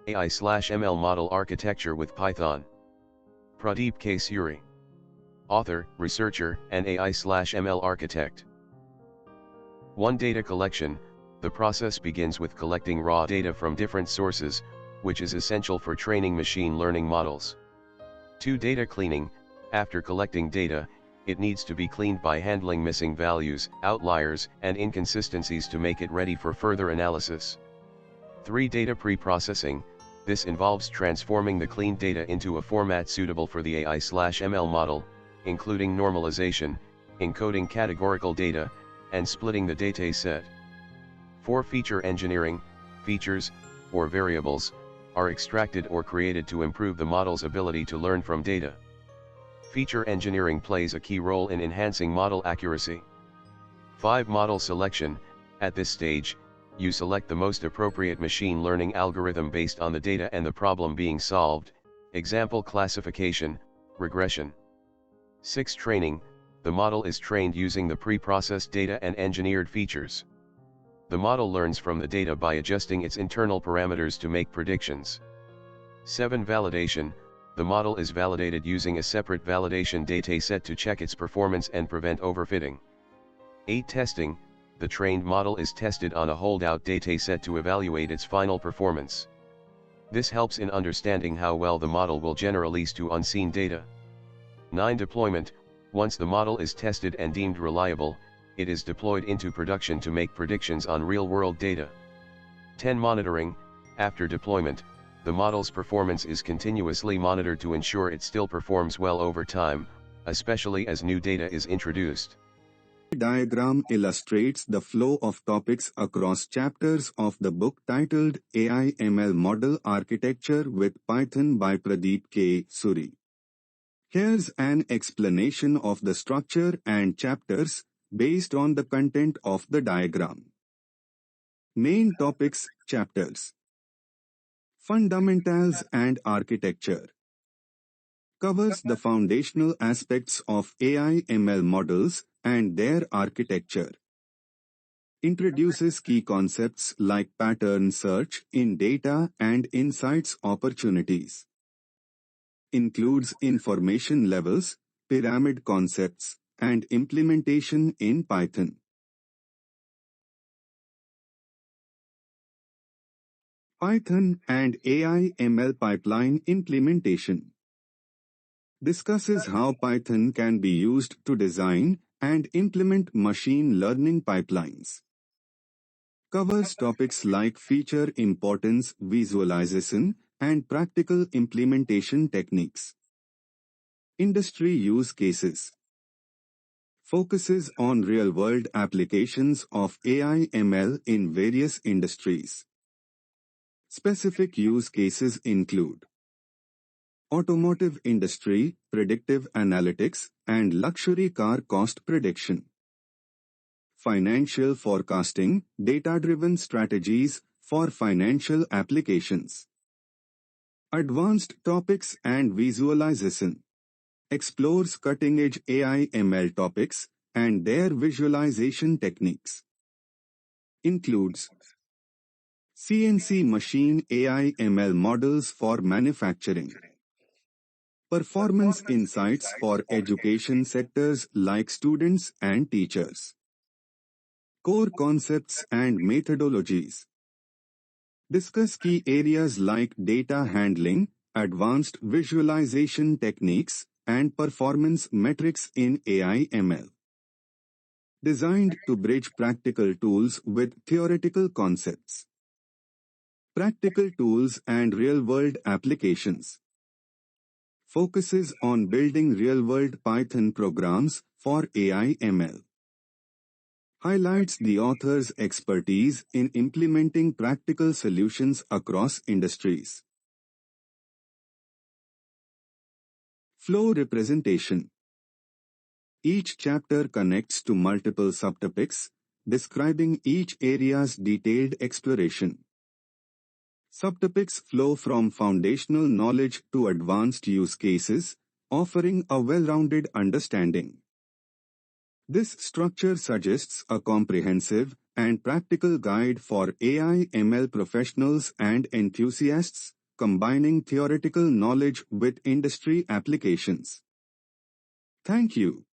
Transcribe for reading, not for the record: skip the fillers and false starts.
AI/ML model architecture with Python. Pradeep K. Suri. Author, researcher, and AI/ML architect. 1. Data collection. The process begins with collecting raw data from different sources, which is essential for training machine learning models. 2. Data cleaning. After collecting data, it needs to be cleaned by handling missing values, outliers, and inconsistencies to make it ready for further analysis. 3. Data pre-processing. This involves transforming the cleaned data into a format suitable for the AI/ML model, including normalization, encoding categorical data, and splitting the data set. 4. Feature engineering. Features, or variables, are extracted or created to improve the model's ability to learn from data. Feature engineering plays a key role in enhancing model accuracy. 5. Model selection. At this stage, you select the most appropriate machine learning algorithm based on the data and the problem being solved, example classification, regression. 6. Training. The model is trained using the pre-processed data and engineered features. The model learns from the data by adjusting its internal parameters to make predictions. 7. Validation. The model is validated using a separate validation dataset to check its performance and prevent overfitting. 8. Testing. The trained model is tested on a holdout dataset to evaluate its final performance. This helps in understanding how well the model will generalize to unseen data. 9. Deployment. Once the model is tested and deemed reliable, it is deployed into production to make predictions on real-world data. 10. Monitoring. After deployment, the model's performance is continuously monitored to ensure it still performs well over time, especially as new data is introduced. The diagram illustrates the flow of topics across chapters of the book titled AI/ML Model Architecture with Python by Pradeep K. Suri. Here's an explanation of the structure and chapters based on the content of the diagram. Main topics, chapters. Fundamentals and Architecture. Covers the foundational aspects of AI/ML models and their architecture. Introduces key concepts like pattern search in data and insights opportunities. Includes information levels, pyramid concepts, and implementation in Python. Python and AI/ML pipeline implementation. Discusses how Python can be used to design and implement machine learning pipelines. Covers topics like feature importance visualization and practical implementation techniques. Industry use cases. Focuses on real-world applications of AI/ML in various industries. Specific use cases include automotive industry, predictive analytics, and luxury car cost prediction. Financial forecasting, data-driven strategies for financial applications. Advanced topics and visualization. Explores cutting-edge AI/ML topics and their visualization techniques. Includes CNC machine AI/ML models for manufacturing. Performance insights for education sectors like students and teachers. Core concepts and methodologies. Discuss key areas like data handling, advanced visualization techniques, and performance metrics in AI/ML. Designed to bridge practical tools with theoretical concepts. Practical tools and real-world applications. Focuses on building real-world Python programs for AI/ML. Highlights the author's expertise in implementing practical solutions across industries. Flow representation. Each chapter connects to multiple subtopics, describing each area's detailed exploration. Subtopics flow from foundational knowledge to advanced use cases, offering a well-rounded understanding. This structure suggests a comprehensive and practical guide for AI/ML professionals and enthusiasts, combining theoretical knowledge with industry applications. Thank you.